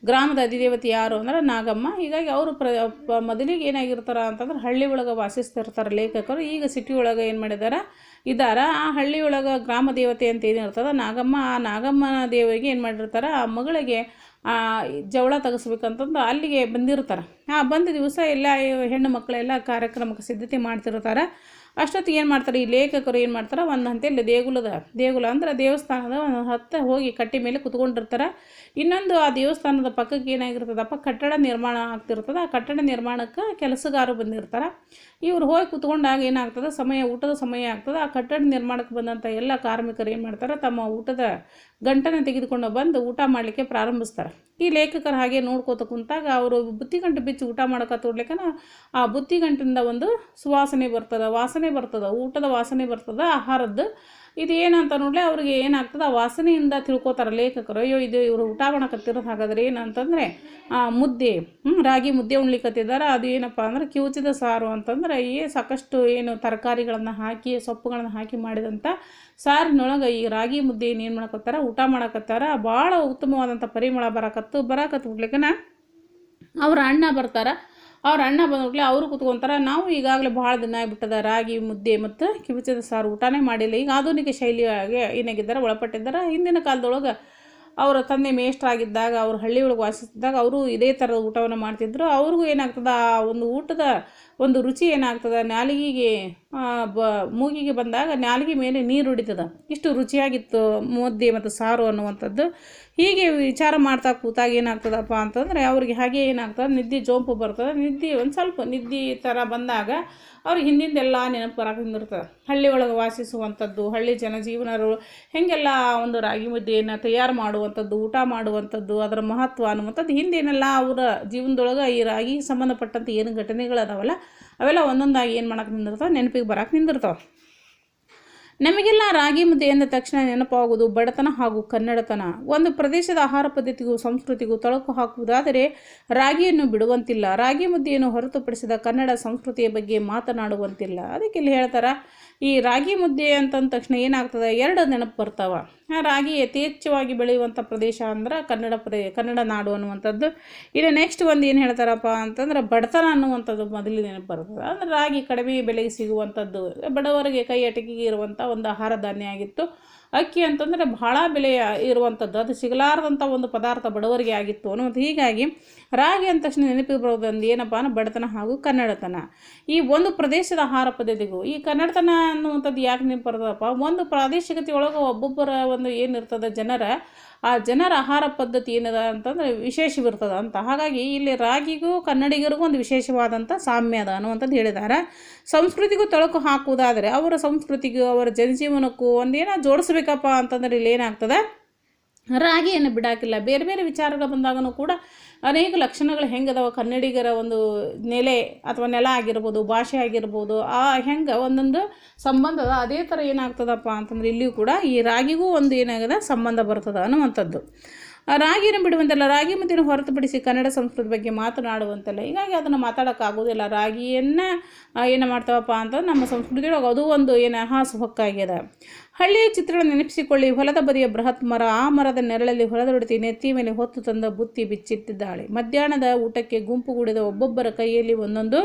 Speaker 1: ಗ್ರಾಮದ ಅಧಿದೇವತೆ ಯಾರು ಅಂದ್ರೆ ನಾಗಮ್ಮ. ಹೀಗಾಗಿ ಅವರು ಮೊದಲಿಗೆ ಏನಾಗಿರ್ತಾರೆ ಅಂತಂದ್ರೆ ಹಳ್ಳಿ ಒಳಗೆ ವಾಸಿಸ್ತಿರ್ತಾರೆ ಲೇಖಕರು. ಈಗ ಸಿಟಿ ಒಳಗೆ ಏನು ಮಾಡಿದ್ದಾರೆ ಇದ್ದಾರೆ. ಆ ಹಳ್ಳಿ ಒಳಗೆ ಗ್ರಾಮ ದೇವತೆ ಅಂತ ಏನಿರ್ತದೆ ನಾಗಮ್ಮ. ಆ ನಾಗಮ್ಮನ ದೇವಿಗೆ ಏನು ಮಾಡಿರ್ತಾರೆ, ಆ ಮಗಳಿಗೆ ಜವಳ ತೆಗೆಸ್ಬೇಕಂತಂದು ಅಲ್ಲಿಗೆ ಬಂದಿರ್ತಾರೆ. ಬಂದ ದಿವಸ ಎಲ್ಲ ಹೆಣ್ಣು ಮಕ್ಕಳೆಲ್ಲ ಕಾರ್ಯಕ್ರಮಕ್ಕೆ ಸಿದ್ಧತೆ ಮಾಡ್ತಿರ್ತಾರೆ. ಅಷ್ಟೊತ್ತಿಗೆ ಏನು ಮಾಡ್ತಾರೆ, ಈ ಲೇಖಕರು ಏನು ಮಾಡ್ತಾರೆ, ಒಂದು ಹಂತಲ್ಲಿ ದೇಗುಲ ಅಂದ್ರೆ ದೇವಸ್ಥಾನದ ಒಂದು ಹತ್ತ ಹೋಗಿ ಕಟ್ಟಿ ಮೇಲೆ ಕುತ್ಕೊಂಡಿರ್ತಾರೆ. ಇನ್ನೊಂದು ಆ ದೇವಸ್ಥಾನದ ಪಕ್ಕಕ್ಕೆ ಏನಾಗಿರ್ತದಪ್ಪ, ಕಟ್ಟಡ ನಿರ್ಮಾಣ ಆಗ್ತಿರ್ತದೆ. ಆ ಕಟ್ಟಡ ನಿರ್ಮಾಣಕ್ಕೆ ಕೆಲಸಗಾರರು ಬಂದಿರ್ತಾರೆ. ಇವ್ರು ಹೋಗಿ ಕುತ್ಕೊಂಡಾಗ ಏನಾಗ್ತದೆ, ಊಟದ ಸಮಯ ಆಗ್ತದೆ. ಆ ಕಟ್ಟಡ ನಿರ್ಮಾಣಕ್ಕೆ ಬಂದಂಥ ಎಲ್ಲ ಕಾರ್ಮಿಕರು ಏನು ಮಾಡ್ತಾರೆ, ತಮ್ಮ ಊಟದ ಗಂಟನ್ನು ತೆಗೆದುಕೊಂಡು ಬಂದು ಊಟ ಮಾಡಲಿಕ್ಕೆ ಪ್ರಾರಂಭಿಸ್ತಾರೆ. ಈ ಲೇಖಕರು ಹಾಗೆ ನೋಡ್ಕೋತ ಕುಂತಾಗ ಅವರು ಬುತ್ತಿಗಂಟು ಬಿಚ್ಚಿ ಊಟ ಮಾಡೋಕೆ ತೋಡ್ಲಿಕ್ಕನ ಆ ಬುತ್ತಿಗಂಟಿಂದ ಒಂದು ಸುವಾಸನೆ ಬರ್ತದೆ. ವಾಸನೆ ವಾಸನೆ ಬರ್ತದೆ, ಊಟದ ವಾಸನೆ ಬರ್ತದೆ ಆಹಾರದ್ದು. ಇದು ಏನಂತ ನೋಡಲಿ ಅವ್ರಿಗೆ ಏನಾಗ್ತದೆ, ಆ ವಾಸನೆಯಿಂದ ತಿಳ್ಕೊತಾರೆ ಲೇಖಕರು. ಅಯ್ಯೋ ಇದು ಇವರು ಊಟ ಮಾಡಕತ್ತಿರೋದು. ಹಾಗಾದ್ರೆ ಏನಂತಂದರೆ ಮುದ್ದೆ, ರಾಗಿ ಮುದ್ದೆ ಉಣ್ಲಿಕ್ಕತ್ತಿದ್ದಾರೆ. ಅದು ಏನಪ್ಪ ಅಂದ್ರೆ ಕಿವುಚಿದ ಸಾರು ಅಂತಂದ್ರೆ ಸಾಕಷ್ಟು ಏನು ತರಕಾರಿಗಳನ್ನು ಹಾಕಿ ಸೊಪ್ಪುಗಳನ್ನು ಹಾಕಿ ಮಾಡಿದಂಥ ಸಾರಿನೊಳಗೆ ಈ ರಾಗಿ ಮುದ್ದೆ ಏನು ಮಾಡಕತ್ತಾರ, ಊಟ ಮಾಡಕತ್ತಾರ. ಭಾಳ ಉತ್ತಮವಾದಂಥ ಪರಿಮಳ ಬರಾಕತ್ತು ಬಿಡ್ಲಿಕ್ಕನ ಅವ್ರ ಅಣ್ಣ ಬರ್ತಾರೆ. ಅವ್ರ ಅಣ್ಣ ಬಂದ್ಬಿಟ್ಲೆ ಅವರು ಕೂತ್ಕೊಂತಾರೆ. ನಾವು ಈಗಾಗಲೇ ಭಾಳ ದಿನ ಆಗಿಬಿಟ್ಟದ ರಾಗಿ ಮುದ್ದೆ ಮತ್ತು ಕಿವುಚಿದ ಸಾರು ಊಟನೇ ಮಾಡಿಲ್ಲ. ಈಗ ಆಧುನಿಕ ಶೈಲಿಯಾಗೆ ಏನಾಗಿದ್ದಾರೆ, ಒಳಪಟ್ಟಿದ್ದಾರೆ. ಹಿಂದಿನ ಕಾಲದೊಳಗೆ ಅವರ ತಂದೆ ಮೇಷ್ಟ್ರಾಗಿದ್ದಾಗ, ಅವ್ರು ಹಳ್ಳಿ ಒಳಗೆ ವಾಸಿಸಿದಾಗ ಅವರು ಇದೇ ಥರದ ಊಟವನ್ನು ಮಾಡ್ತಿದ್ರು. ಅವ್ರಿಗೂ ಏನಾಗ್ತದೆ, ಆ ಒಂದು ಊಟದ ಒಂದು ರುಚಿ ಏನಾಗ್ತದೆ, ನಾಲಿಗೆಗೆ ಮೂಗಿಗೆ ಬಂದಾಗ ನಾಲಿಗೆ ಮೇಲೆ ನೀರು ಹೊಡಿತದೆ. ಇಷ್ಟು ರುಚಿಯಾಗಿತ್ತು ಮುದ್ದೆ ಮತ್ತು ಸಾರು ಅನ್ನುವಂಥದ್ದು. ಹೀಗೆ ವಿಚಾರ ಮಾಡ್ತಾ ಕೂತಾಗ ಏನಾಗ್ತದಪ್ಪ ಅಂತಂದರೆ ಅವ್ರಿಗೆ ಹಾಗೆ ಏನಾಗ್ತದೆ, ನಿದ್ದೆ ಜೋಂಪು ಬರ್ತದೆ. ನಿದ್ದೆ ಒಂದು ಸ್ವಲ್ಪ ನಿದ್ದೆ ಥರ ಬಂದಾಗ ಅವ್ರಿಗೆ ಹಿಂದಿಂದೆಲ್ಲ ನೆನಪು ಬರಕ್ಕೆ ನಿಂದಿರ್ತದೆ. ಹಳ್ಳಿ ಒಳಗೆ ವಾಸಿಸುವಂಥದ್ದು, ಹಳ್ಳಿ ಜನಜೀವನರು ಹೇಗೆಲ್ಲ ಒಂದು ರಾಗಿ ಮುದ್ದೆಯನ್ನು ತಯಾರು ಮಾಡುವಂಥದ್ದು, ಊಟ ಮಾಡುವಂಥದ್ದು, ಅದರ ಮಹತ್ವ ಅನ್ನುವಂಥದ್ದು ಹಿಂದೇನೆಲ್ಲ ಅವರ ಜೀವನದೊಳಗೆ ಈ ರಾಗಿ ಸಂಬಂಧಪಟ್ಟಂತೆ ಏನು ಘಟನೆಗಳದಾವಲ್ಲ ಅವೆಲ್ಲ ಒಂದೊಂದಾಗಿ ಏನು ಮಾಡಕ್ಕೆ ನಿಂದಿರ್ತಾವೆ, ನೆನಪಿಗೆ ಬರಕ್ಕೆ ನಿಂದಿರ್ತಾವೆ. ನಮಗೆಲ್ಲ ರಾಗಿ ಮುದ್ದೆ ಎಂದ ತಕ್ಷಣ ನೆನಪಾಗುವುದು ಬಡತನ ಹಾಗೂ ಕನ್ನಡತನ. ಒಂದು ಪ್ರದೇಶದ ಆಹಾರ ಪದ್ಧತಿಗೂ ಸಂಸ್ಕೃತಿಗೂ ತಳಕು ಹಾಕುವುದಾದರೆ ರಾಗಿಯನ್ನು ಬಿಡುವಂತಿಲ್ಲ. ರಾಗಿ ಮುದ್ದೆಯನ್ನು ಹೊರತುಪಡಿಸಿದ ಕನ್ನಡ ಸಂಸ್ಕೃತಿಯ ಬಗ್ಗೆ ಮಾತನಾಡುವಂತಿಲ್ಲ. ಅದಕ್ಕೆ ಇಲ್ಲಿ ಹೇಳ್ತಾರೆ, ಈ ರಾಗಿ ಮುದ್ದೆ ಅಂತಂದ ತಕ್ಷಣ ಏನಾಗ್ತದೆ, ಎರಡು ನೆನಪು ಬರ್ತಾವೆ. ರಾಗಿ ಯಥೇಚ್ಛವಾಗಿ ಬೆಳೆಯುವಂಥ ಪ್ರದೇಶ ಅಂದ್ರೆ ಕನ್ನಡ ನಾಡು ಅನ್ನುವಂಥದ್ದು. ಇದು ನೆಕ್ಸ್ಟ್ ಒಂದು ಏನು ಹೇಳ್ತಾರಪ್ಪ ಅಂತಂದ್ರೆ ಬಡತನ ಅನ್ನುವಂಥದ್ದು ಮೊದಲಿಗೆ ನೆನಪು ಬರ್ತದೆ. ಅಂದರೆ ರಾಗಿ ಕಡಿಮೆ ಬೆಲೆಗೆ ಸಿಗುವಂಥದ್ದು, ಬಡವರಿಗೆ ಕೈ ಅಟಕಿಗೆ ಇರುವಂಥ ಒಂದು ಆಹಾರ ಧಾನ್ಯ ಆಗಿತ್ತು. ಅಕ್ಕಿ ಅಂತಂದರೆ ಬಹಳ ಬೆಲೆ ಇರುವಂಥದ್ದು, ಅದು ಸಿಗಲಾರದಂಥ ಒಂದು ಪದಾರ್ಥ ಬಡವರಿಗೆ ಆಗಿತ್ತು ಅನ್ನೋದು. ಹೀಗಾಗಿ ರಾಗಿ ಅಂದ ತಕ್ಷಣ ನೆನಪಿಗೆ ಬರೋದೊಂದು ಏನಪ್ಪ ಅಂದ್ರೆ ಬಡತನ ಹಾಗೂ ಕನ್ನಡತನ. ಈ ಒಂದು ಪ್ರದೇಶದ ಆಹಾರ ಪದ್ಧತಿಗೂ ಈ ಕನ್ನಡತನ ಅನ್ನುವಂಥದ್ದು ಯಾಕೆ ನೆನಪು ಬರ್ತದಪ್ಪ, ಒಂದು ಪ್ರಾದೇಶಿಕತೆ ಒಳಗೆ ಒಬ್ಬೊಬ್ಬರ ಒಂದು ಏನಿರ್ತದೆ ಜನರ ಆಹಾರ ಪದ್ಧತಿ ಏನದ ಅಂತಂದರೆ ವಿಶೇಷವಿರ್ತದೆ ಅಂತ. ಹಾಗಾಗಿ ಇಲ್ಲಿ ರಾಗಿಗೂ ಕನ್ನಡಿಗರಿಗೂ ಒಂದು ವಿಶೇಷವಾದಂಥ ಸಾಮ್ಯ ಅದ ಅನ್ನುವಂಥದ್ದು ಹೇಳಿದ್ದಾರೆ. ಸಂಸ್ಕೃತಿಗೂ ತಳಕು ಹಾಕುವುದಾದರೆ ಅವರ ಸಂಸ್ಕೃತಿಗೂ ಅವರ ಜನಜೀವನಕ್ಕೂ ಒಂದೇನೋ ಜೋಡಿಸ್ಬೇಕಪ್ಪ ಅಂತಂದ್ರೆ ಇಲ್ಲಿ ಏನಾಗ್ತದೆ, ರಾಗಿಯನ್ನು ಬಿಡಾಕಿಲ್ಲ. ಬೇರೆ ಬೇರೆ ವಿಚಾರಗಳು ಬಂದಾಗನೂ ಕೂಡ ಅನೇಕ ಲಕ್ಷಣಗಳು ಹೆಂಗದವ, ಕನ್ನಡಿಗರ ಒಂದು ನೆಲ ಆಗಿರ್ಬೋದು, ಭಾಷೆ ಆಗಿರ್ಬೋದು, ಹೆಂಗೆ ಒಂದೊಂದು ಸಂಬಂಧದ ಅದೇ ಥರ ಏನಾಗ್ತದಪ್ಪ ಅಂತಂದ್ರೆ ಇಲ್ಲಿಯೂ ಕೂಡ ಈ ರಾಗಿಗೂ ಒಂದು ಏನಾಗದ ಸಂಬಂಧ ಬರ್ತದೆ ಅನ್ನುವಂಥದ್ದು. ರಾಗಿನ ಬಿಡುವಂತೆಲ್ಲ, ರಾಗಿ ಮುದ್ದೆಯನ್ನು ಹೊರತುಪಡಿಸಿ ಕನ್ನಡ ಸಂಸ್ಕೃತಿ ಬಗ್ಗೆ ಮಾತನಾಡುವಂತೆಲ್ಲ. ಹೀಗಾಗಿ ಅದನ್ನು ಮಾತಾಡೋಕ್ಕಾಗೋದಿಲ್ಲ. ರಾಗಿಯನ್ನು ಏನು ಮಾಡ್ತಾವಪ್ಪ ಅಂತಂದ್ರೆ ನಮ್ಮ ಸಂಸ್ಕೃತಿಯೊಳಗೆ ಅದು ಒಂದು ಹಾಸು ಹೊಕ್ಕಾಗ್ಯದ. ಹಳ್ಳಿಯ ಚಿತ್ರಣ ನೆನಪಿಸಿಕೊಳ್ಳಿ. ಹೊಲದ ಬದಿಯ ಬೃಹತ್ ಮರ, ಆ ಮರದ ನೆರಳಲ್ಲಿ ಹೊಲದೊಡತಿ ನೆತ್ತಿ ಮೇಲೆ ಹೊತ್ತು ತಂದ ಬುತ್ತಿ ಬಿಚ್ಚಿಟ್ಟಿದ್ದಾಳೆ. ಮಧ್ಯಾಹ್ನದ ಊಟಕ್ಕೆ ಗುಂಪುಗೂಡಿದ ಒಬ್ಬೊಬ್ಬರ ಕೈಯಲ್ಲಿ ಒಂದೊಂದು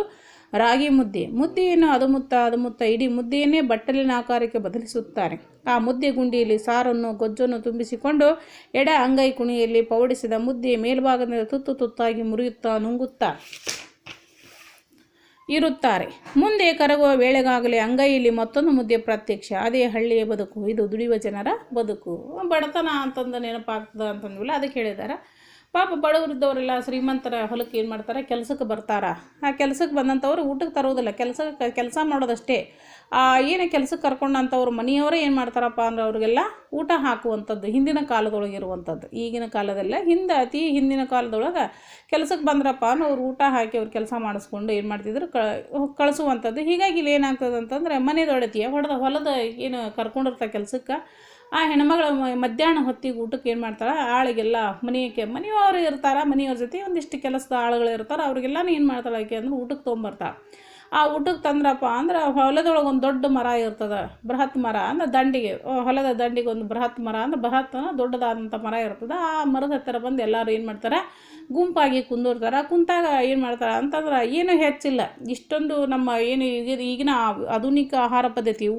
Speaker 1: ರಾಗಿ ಮುದ್ದೆಯನ್ನು ಅದುಮುತ್ತ ಇಡೀ ಮುದ್ದೆಯನ್ನೇ ಬಟ್ಟಲಿನ ಆಕಾರಕ್ಕೆ ಬದಲಿಸುತ್ತಾರೆ. ಆ ಮುದ್ದೆ ಗುಂಡಿಯಲ್ಲಿ ಸಾರನ್ನು ಗೊಜ್ಜನ್ನು ತುಂಬಿಸಿಕೊಂಡು ಎಡ ಅಂಗೈ ಕುಣಿಯಲ್ಲಿ ಪೌಡಿಸಿದ ಮುದ್ದೆ ಮೇಲ್ಭಾಗದಿಂದ ತುತ್ತಾಗಿ ಮುರಿಯುತ್ತಾ ನುಂಗುತ್ತಾ ಇರುತ್ತಾರೆ. ಮುಂದೆ ಕರಗುವ ವೇಳೆಗಾಗಲೇ ಅಂಗೈಯಲ್ಲಿ ಮತ್ತೊಂದು ಮುದ್ದೆ ಪ್ರತ್ಯಕ್ಷ. ಅದೇ ಹಳ್ಳಿಯ ಬದುಕು, ಇದು ದುಡಿಯುವ ಜನರ ಬದುಕು. ಬಡತನ ಅಂತಂದು ನೆನಪಾಗ್ತದೆ ಅಂತಂದ್ವಿಲ್ಲ, ಅದಕ್ಕೆ ಹೇಳಿದ್ದಾರೆ. ಪಾಪ ಬಡವರಿದ್ದವರೆಲ್ಲ ಶ್ರೀಮಂತರ ಹೊಲಕ್ಕೆ ಏನು ಮಾಡ್ತಾರೆ, ಕೆಲಸಕ್ಕೆ ಬರ್ತಾರೆ. ಆ ಕೆಲಸಕ್ಕೆ ಬಂದಂಥವ್ರು ಊಟಕ್ಕೆ ತರೋದಿಲ್ಲ, ಕೆಲಸ ಮಾಡೋದಷ್ಟೇ. ಏನು ಕೆಲಸಕ್ಕೆ ಕರ್ಕೊಂಡಂಥವ್ರು ಮನೆಯವರೇ ಏನು ಮಾಡ್ತಾರಪ್ಪ ಅಂದ್ರೆ ಅವ್ರಿಗೆಲ್ಲ ಊಟ ಹಾಕುವಂಥದ್ದು ಹಿಂದಿನ ಕಾಲದೊಳಗೆ ಇರುವಂಥದ್ದು. ಈಗಿನ ಕಾಲದಲ್ಲ, ಅತಿ ಹಿಂದಿನ ಕಾಲದೊಳಗೆ ಕೆಲಸಕ್ಕೆ ಬಂದ್ರಪ್ಪ ಅಂದ್ರೆ ಅವ್ರು ಊಟ ಹಾಕಿ ಅವ್ರು ಕೆಲಸ ಮಾಡಿಸ್ಕೊಂಡು ಏನು ಮಾಡ್ತಿದ್ರು, ಕಳಿಸುವಂಥದ್ದು. ಹೀಗಾಗಿ ಇಲ್ಲಿ ಏನಾಗ್ತದೆ ಅಂತಂದರೆ ಮನೆದೊಡತಿಯ ಹೊಲದ ಏನು ಕರ್ಕೊಂಡಿರ್ತಾರೆ ಕೆಲಸಕ್ಕೆ, ಆ ಹೆಣ್ಮಗಳು ಮಧ್ಯಾಹ್ನ ಹೊತ್ತಿಗೆ ಊಟಕ್ಕೆ ಏನು ಮಾಡ್ತಾಳೆ, ಆಳಿಗೆಲ್ಲ ಮನೆಯವರು ಇರ್ತಾರೆ, ಮನೆಯವ್ರ ಜೊತೆ ಒಂದಿಷ್ಟು ಕೆಲಸದ ಆಳುಗಳು ಇರ್ತಾರೆ, ಅವ್ರಿಗೆಲ್ಲನೂ ಏನು ಮಾಡ್ತಾಳೆ ಆಕೆ ಅಂದ್ರೆ ಊಟಕ್ಕೆ ತೊಗೊಂಬರ್ತಾಳೆ. ಆ ಊಟಕ್ಕೆ ತಂದ್ರಪ್ಪ ಅಂದ್ರೆ ಹೊಲದೊಳಗೆ ಒಂದು ದೊಡ್ಡ ಮರ ಇರ್ತದೆ, ಬೃಹತ್ ಮರ ಅಂದ್ರೆ ಹೊಲದ ದಂಡಿಗೆ ಒಂದು ಬೃಹತ್ ಮರ ಅಂದ್ರೆ ದೊಡ್ಡದಾದಂಥ ಮರ ಇರ್ತದೆ. ಆ ಮರದ ಹತ್ತಿರ ಬಂದು ಎಲ್ಲರೂ ಏನು ಮಾಡ್ತಾರೆ, ಗುಂಪಾಗಿ ಕುಂದಿರ್ತಾರೆ. ಕುಂತಾಗ ಏನು ಮಾಡ್ತಾರೆ ಅಂತಂದ್ರೆ ಏನೂ ಹೆಚ್ಚಿಲ್ಲ, ಇಷ್ಟೊಂದು ನಮ್ಮ ಏನು ಈಗಿನ ಆಧುನಿಕ ಆಹಾರ ಪದ್ಧತಿ,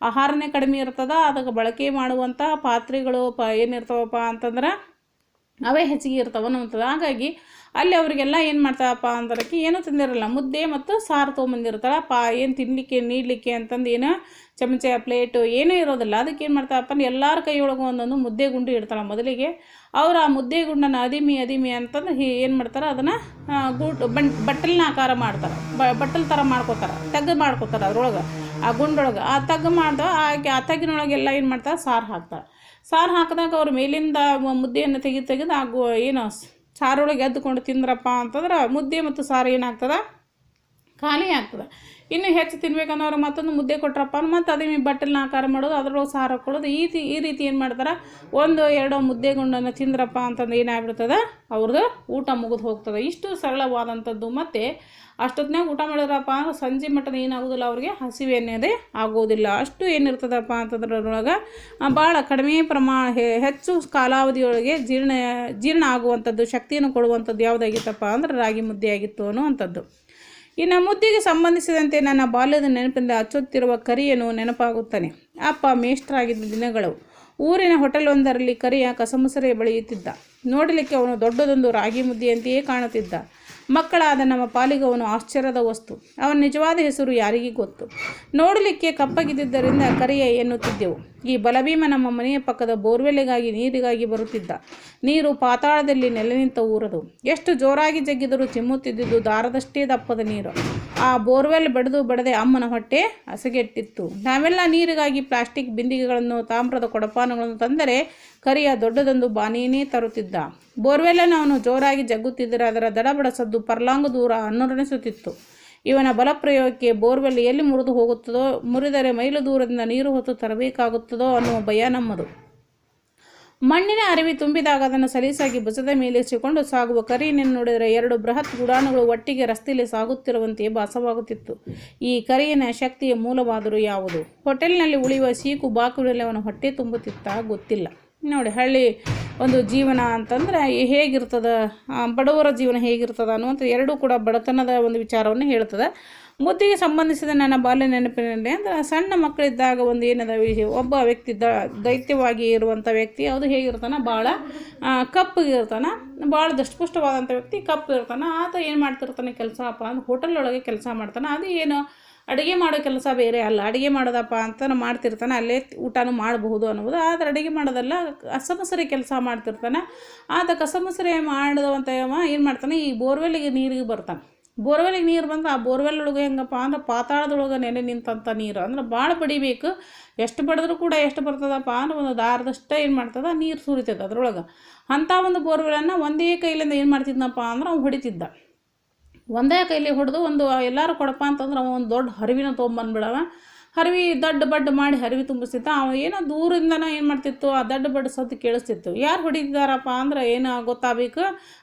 Speaker 1: ಆಹಾರನೇ ಕಡಿಮೆ ಇರ್ತದೆ, ಅದಕ್ಕೆ ಬಳಕೆ ಮಾಡುವಂಥ ಪಾತ್ರೆಗಳು ಏನಿರ್ತಾವಪ್ಪ ಅಂತಂದ್ರೆ ಅವೇ ಹೆಚ್ಚಿಗೆ ಇರ್ತಾವೆ ಅನ್ನುವಂಥದ್ದು. ಹಾಗಾಗಿ ಅಲ್ಲಿ ಅವರಿಗೆಲ್ಲ ಏನು ಮಾಡ್ತಾವಪ್ಪ ಅಂದ್ರಕ್ಕೆ ಏನೂ ತಿಂದಿರಲ್ಲ, ಮುದ್ದೆ ಮತ್ತು ಸಾರು ತೊಗೊಂಬಂದಿರ್ತಾಳೆ. ಏನು ತಿನ್ನಲಿಕ್ಕೆ ನೀಡಲಿಕ್ಕೆ ಅಂತಂದು ಏನೋ ಚಮಚ ಪ್ಲೇಟು ಏನೂ ಇರೋದಿಲ್ಲ. ಅದಕ್ಕೆ ಏನು ಮಾಡ್ತಾವಪ್ಪ ಅಂದ್ರೆ ಎಲ್ಲರ ಕೈಯೊಳಗೆ ಒಂದೊಂದು ಮುದ್ದೆ ಗುಂಡು ಇಡ್ತಾಳೆ. ಮೊದಲಿಗೆ ಅವ್ರು ಆ ಮುದ್ದೆ ಗುಂಡನ್ನು ಅದಿಮಿ ಅಂತಂದ್ರೆ ಏನು ಮಾಡ್ತಾರೆ, ಅದನ್ನು ಬಟ್ಟಲಿನ ಆಕಾರ ಮಾಡ್ತಾರೆ, ಬಟ್ಟಲು ಥರ ಮಾಡ್ಕೋತಾರೆ, ತಗ್ಗು ಮಾಡ್ಕೋತಾರೆ. ಅದ್ರೊಳಗೆ ಆ ಗುಂಡೊಳಗೆ ಆ ತಗ್ಗು ಮಾಡ್ದವ ಆ ತಗ್ಗಿನೊಳಗೆಲ್ಲ ಏನು ಮಾಡ್ತಾರೆ, ಸಾರು ಹಾಕ್ತಾರೆ. ಸಾರು ಹಾಕಿದಾಗ ಅವ್ರ ಮೇಲಿಂದ ಮುದ್ದೆಯನ್ನು ತೆಗೆದು ಏನು ಸಾರೊಳಗೆ ಎದ್ದುಕೊಂಡು ತಿಂದ್ರಪ್ಪ ಅಂತಂದ್ರೆ ಮುದ್ದೆ ಮತ್ತು ಸಾರು ಏನಾಗ್ತದೆ, ಖಾಲಿ ಆಗ್ತದೆ. ಇನ್ನೂ ಹೆಚ್ಚು ತಿನ್ಬೇಕನ್ನೋರು ಮತ್ತೊಂದು ಮುದ್ದೆ ಕೊಟ್ರಪ್ಪ ಮತ್ತು ಅದೇ ಬಟ್ಟಲಿನ ಆಕಾರ ಮಾಡೋದು, ಅದರೊಳಗೆ ಸಾರು ಹಾಕ್ಕೊಳ್ಳೋದು. ಈ ರೀತಿ ಏನು ಮಾಡ್ತಾರೆ, 1-2 ಮುದ್ದೆ ಗುಂಡನ್ನು ತಿಂದ್ರಪ್ಪ ಅಂತಂದು ಏನಾಗ್ಬಿಡ್ತದೆ, ಅವ್ರದ್ದು ಊಟ ಮುಗಿದು ಹೋಗ್ತದೆ. ಇಷ್ಟು ಸರಳವಾದಂಥದ್ದು. ಮತ್ತು ಅಷ್ಟೊತ್ತಿನಾಗ ಊಟ ಮಾಡಿದ್ರಪ್ಪ ಅಂದ್ರೆ ಸಂಜೆ ಮಟ್ಟದ ಏನಾಗೋದಿಲ್ಲ, ಅವ್ರಿಗೆ ಹಸಿವೆ ಅನ್ನೋದೇ ಆಗೋದಿಲ್ಲ. ಅಷ್ಟು ಏನಿರ್ತದಪ್ಪ ಅಂತಂದ್ರೊಳಗೆ ಭಾಳ ಕಡಿಮೆ ಹೆಚ್ಚು ಕಾಲಾವಧಿಯೊಳಗೆ ಜೀರ್ಣ ಆಗುವಂಥದ್ದು, ಶಕ್ತಿಯನ್ನು ಕೊಡುವಂಥದ್ದು ಯಾವುದಾಗಿತ್ತಪ್ಪ ಅಂದ್ರೆ ರಾಗಿ ಮುದ್ದೆ ಆಗಿತ್ತು ಅನ್ನುವಂಥದ್ದು. ಇನ್ನು ಮುದ್ದೆಗೆ ಸಂಬಂಧಿಸಿದಂತೆ ನನ್ನ ಬಾಲ್ಯದ ನೆನಪಿಂದ ಅಚ್ಚೊತ್ತಿರುವ ಕರಿಯನು ನೆನಪಾಗುತ್ತಾನೆ. ಅಪ್ಪ ಮೇಷ್ಟ್ರಾಗಿದ್ದ ದಿನಗಳು. ಊರಿನ ಹೋಟೆಲೊಂದರಲ್ಲಿ ಕರಿಯ ಕಸಮುಸರೆ ಬೆಳೆಯುತ್ತಿದ್ದ. ನೋಡಲಿಕ್ಕೆ ಅವನು ದೊಡ್ಡದೊಂದು ರಾಗಿ ಮುದ್ದೆಯಂತೆಯೇ ಕಾಣುತ್ತಿದ್ದ. ಮಕ್ಕಳಾದ ನಮ್ಮ ಪಾಲಿಗೆ ಅವನು ಆಶ್ಚರ್ಯದ ವಸ್ತು. ಅವನ ನಿಜವಾದ ಹೆಸರು ಯಾರಿಗೂ ಗೊತ್ತು. ನೋಡಲಿಕ್ಕೆ ಕಪ್ಪಗಿದ್ದರಿಂದ ಕರಿಯ ಎನ್ನುತ್ತಿದ್ದೆವು. ಈ ಬಲಭೀಮ ನಮ್ಮ ಮನೆಯ ಪಕ್ಕದ ಬೋರ್ವೆಲ್ಗಾಗಿ ನೀರಿಗಾಗಿ ಬರುತ್ತಿದ್ದ. ನೀರು ಪಾತಾಳದಲ್ಲಿ ನೆಲೆ ನಿಂತ ಊರದು. ಎಷ್ಟು ಜೋರಾಗಿ ಜಗ್ಗಿದರೂ ಚಿಮ್ಮುತ್ತಿದ್ದುದು ದಾರದಷ್ಟೇ ದಪ್ಪದ ನೀರು. ಆ ಬೋರ್ವೆಲ್ ಬಡದೆ ಅಮ್ಮನ ಹೊಟ್ಟೆ ಹಸಗೆಟ್ಟಿತ್ತು. ನಾವೆಲ್ಲ ನೀರಿಗಾಗಿ ಪ್ಲಾಸ್ಟಿಕ್ ಬಿಂದಿಗೆಗಳನ್ನು, ತಾಮ್ರದ ಕೊಡಪಾನಗಳನ್ನು ತಂದರೆ ಕರಿಯ ದೊಡ್ಡದೊಂದು ಬಾನಿಯೇ ತರುತ್ತಿದ್ದ. ಬೋರ್ವೆಲ್ಲನ್ನು ಅವನು ಜೋರಾಗಿ ಜಗ್ಗುತ್ತಿದ್ದರೆ ಅದರ ದಡಬಡ ಸದ್ದು ಪರ್ಲಾಂಗು ದೂರ ಅನ್ನೊರಣಿಸುತ್ತಿತ್ತು. ಇವನ ಬಲಪ್ರಯೋಗಕ್ಕೆ ಬೋರ್ವೆಲ್ ಎಲ್ಲಿ ಮುರಿದು ಹೋಗುತ್ತದೋ, ಮುರಿದರೆ ಮೈಲು ದೂರದಿಂದ ನೀರು ಹೊತ್ತು ತರಬೇಕಾಗುತ್ತದೋ ಅನ್ನುವ ಭಯ ನಮ್ಮದು. ಮಣ್ಣಿನ ಅರಿವಿ ತುಂಬಿದಾಗ ಅದನ್ನು ಸಲೀಸಾಗಿ ಭುಜದ ಮೇಲಿರಿಸಿಕೊಂಡು ಸಾಗುವ ಕರಿಯನ್ನು ನೋಡಿದರೆ 2 ಬೃಹತ್ ಗುಡಾನುಗಳು ಒಟ್ಟಿಗೆ ರಸ್ತೆಯಲ್ಲಿ ಸಾಗುತ್ತಿರುವಂತೆ ಭಾಸವಾಗುತ್ತಿತ್ತು. ಈ ಕರಿಯನ ಶಕ್ತಿಯ ಮೂಲವಾದರೂ ಯಾವುದು? ಹೋಟೆಲ್ನಲ್ಲಿ ಉಳಿಯುವ ಸೀಕು ಬಾಕುಗಳಲ್ಲಿ ಅವನ ಹೊಟ್ಟೆ ತುಂಬುತ್ತಿತ್ತ ಗೊತ್ತಿಲ್ಲ. ನೋಡಿ, ಹಳ್ಳಿ ಒಂದು ಜೀವನ ಅಂತಂದರೆ ಹೇಗಿರ್ತದೆ, ಬಡವರ ಜೀವನ ಹೇಗಿರ್ತದೆ ಅನ್ನುವಂಥ ಎರಡೂ ಕೂಡ ಬಡತನದ ಒಂದು ವಿಚಾರವನ್ನು ಹೇಳ್ತದೆ. ಮುದ್ದೆಗೆ ಸಂಬಂಧಿಸಿದ ನನ್ನ ಬಾಲ್ಯ ನೆನಪಿನಲ್ಲಿ ಅಂದರೆ ಸಣ್ಣ ಮಕ್ಕಳಿದ್ದಾಗ ಒಂದು ಏನದ ಒಬ್ಬ ವ್ಯಕ್ತಿ ದೈತ್ಯವಾಗಿ ಇರುವಂಥ ವ್ಯಕ್ತಿ, ಅದು ಹೇಗಿರ್ತಾನೆ, ಭಾಳ ಕಪ್ಪಗಿರ್ತಾನೆ, ಭಾಳ ದಷ್ಟಪುಷ್ಟವಾದಂಥ ವ್ಯಕ್ತಿ ಕಪ್ಪು ಇರ್ತಾನೆ. ಆತ ಏನು ಮಾಡ್ತಿರ್ತಾನೆ ಕೆಲಸಪ್ಪ ಅಂದ್ರೆ ಹೋಟೆಲ್ ಒಳಗೆ ಕೆಲಸ ಮಾಡ್ತಾನೆ. ಅದು ಏನು ಅಡುಗೆ ಮಾಡೋ ಕೆಲಸ ಬೇರೆ ಅಲ್ಲ, ಅಡುಗೆ ಮಾಡೋದಪ್ಪ ಅಂತ ಮಾಡ್ತಿರ್ತಾನೆ, ಅಲ್ಲೇ ಊಟನೂ ಮಾಡಬಹುದು ಅನ್ನೋದು. ಆದರೆ ಅಡುಗೆ ಮಾಡೋದಲ್ಲ, ಕಸಮಸರಿ ಕೆಲಸ ಮಾಡ್ತಿರ್ತಾನೆ. ಆತ ಕಸಮಸರಿ ಮಾಡಿದವಂತ ಏನು ಮಾಡ್ತಾನೆ, ಈ ಬೋರ್ವೆಲ್ಲಿಗೆ ನೀರಿಗೆ ಬರ್ತಾನೆ. ಬೋರ್ವೆಲ್ಲಿಗೆ ನೀರು ಬಂದ್ರೆ ಆ ಬೋರ್ವೆಲ್ ಒಳಗೆ ಹೆಂಗಪ್ಪ ಅಂದ್ರೆ ಪಾತಾಳದೊಳಗೆ ನೆನೆ ನಿಂತಂಥ ನೀರು ಅಂದ್ರೆ ಭಾಳ ಬಡಿಬೇಕು. ಎಷ್ಟು ಬಡಿದ್ರೂ ಕೂಡ ಎಷ್ಟು ಬರ್ತದಪ್ಪ ಅಂದ್ರೆ ಒಂದು ದಾರದಷ್ಟೇ ಏನು ಮಾಡ್ತದೆ, ನೀರು ಸುರಿತದೆ ಅದ್ರೊಳಗೆ. ಅಂಥ ಒಂದು ಬೋರ್ವೆಲನ್ನು ಒಂದೇ ಕೈಲಿಂದ ಏನು ಮಾಡ್ತಿದ್ನಪ್ಪ ಅಂದ್ರೆ ಅವ್ನು ಹೊಡಿತಿದ್ದ. ಒಂದೇ ಕೈಲಿ ಹೊಡೆದು ಎಲ್ಲರೂ ಕೊಡಪ್ಪ ಅಂತಂದ್ರೆ ಅವ ಒಂದು ದೊಡ್ಡ ಹರಿವಿನ ತೊಗೊಂಬಂದ್ಬಿಡವ. ಹರಿವಿ ದಡ್ಡ ಬಡ್ಡ ಮಾಡಿ ಹರಿವಿ ತುಂಬಿಸ್ತಿತ್ತು. ಅವ ಏನೋ ದೂರಿಂದನೋ ಏನು ಮಾಡ್ತಿತ್ತು, ಆ ದಡ್ಡ ಬಡ್ಡ ಸದ್ದು ಕೇಳಿಸ್ತಿತ್ತು. ಯಾರು ಹೊಡಿತಿದ್ದಾರಪ್ಪ ಅಂದ್ರೆ ಏನು ಗೊತ್ತಾಗಬೇಕು,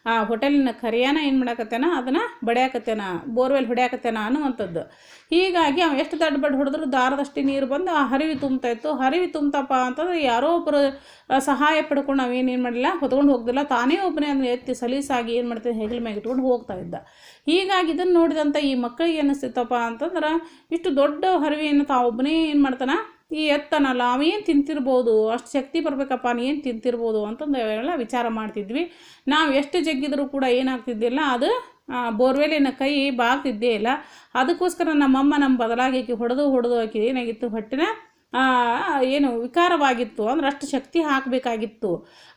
Speaker 1: ಆ ಹೋಟೆಲಿನ ಕರಿಯಾನ ಏನು ಮಾಡಾಕತ್ತೇನ, ಅದನ್ನು ಬಡಿಯಾಕತ್ತೇನ, ಬೋರ್ವೆಲ್ ಹೊಡ್ಯಾಕತ್ತೇನ ಅನ್ನುವಂಥದ್ದು. ಹೀಗಾಗಿ ಅವ ಎಷ್ಟು ದಡ್ಡ ಬಡ್ಡ ಹೊಡೆದ್ರು ದಾರದಷ್ಟು ನೀರು ಬಂದು ಆ ಹರಿವಿ ತುಂಬ್ತಾಯಿತ್ತು. ಹರಿವಿ ತುಂಬ್ತಪ್ಪ ಅಂತಂದ್ರೆ ಯಾರೋ ಒಬ್ಬರು ಸಹಾಯ ಪಡ್ಕೊಂಡು ನಾವೇನೇನು ಮಾಡಲಿಲ್ಲ, ಹೊತ್ಕೊಂಡು ಹೋಗ್ದಿಲ್ಲ, ತಾನೇ ಒಬ್ಬನೇ ಅಂದರೆ ಎತ್ತಿ ಸಲೀಸಾಗಿ ಏನು ಮಾಡ್ತಿದ್ದ, ಹೆಗಲ ಮ್ಯಾಗ ಇಟ್ಕೊಂಡು ಹೋಗ್ತಾ ಇದ್ದ. ಹೀಗಾಗಿ ಇದನ್ನು ನೋಡಿದಂಥ ಈ ಮಕ್ಕಳಿಗೆ ಅನ್ನಿಸ್ತಿತ್ತಪ್ಪ ಅಂತಂದ್ರೆ ಇಷ್ಟು ದೊಡ್ಡ ಹರಿವಿಯನ್ನು ತಾವೊಬ್ಬನೇ ಏನು ಮಾಡ್ತಾನೆ, ಈ ಎತ್ತನಲ್ಲ ಅವೇನು ತಿಂತಿರ್ಬೋದು, ಅಷ್ಟು ಶಕ್ತಿ ಬರಬೇಕಪ್ಪ ಏನು ತಿಂತಿರ್ಬೋದು ಅಂತಂದು ಅವೆಲ್ಲ ವಿಚಾರ ಮಾಡ್ತಿದ್ವಿ. ನಾವು ಎಷ್ಟು ಜಗ್ಗಿದ್ರೂ ಕೂಡ ಏನಾಗ್ತಿದ್ದಿಲ್ಲ, ಅದು ಬೋರ್ವೆಲಿನ ಕೈ ಬಾಗ್ತಿದ್ದೇ ಇಲ್ಲ. ಅದಕ್ಕೋಸ್ಕರ ನಮ್ಮಮ್ಮ ನಮ್ಮ ಬದಲಾಗಿ ಹೊಡೆದು ಆಕಿ ಏನಾಗಿತ್ತು, ಹೊಟ್ಟೆನ ಏನು ವಿಕಾರವಾಗಿತ್ತು, ಅಂದ್ರೆ ಅಷ್ಟು ಶಕ್ತಿ ಹಾಕಬೇಕಾಗಿತ್ತು.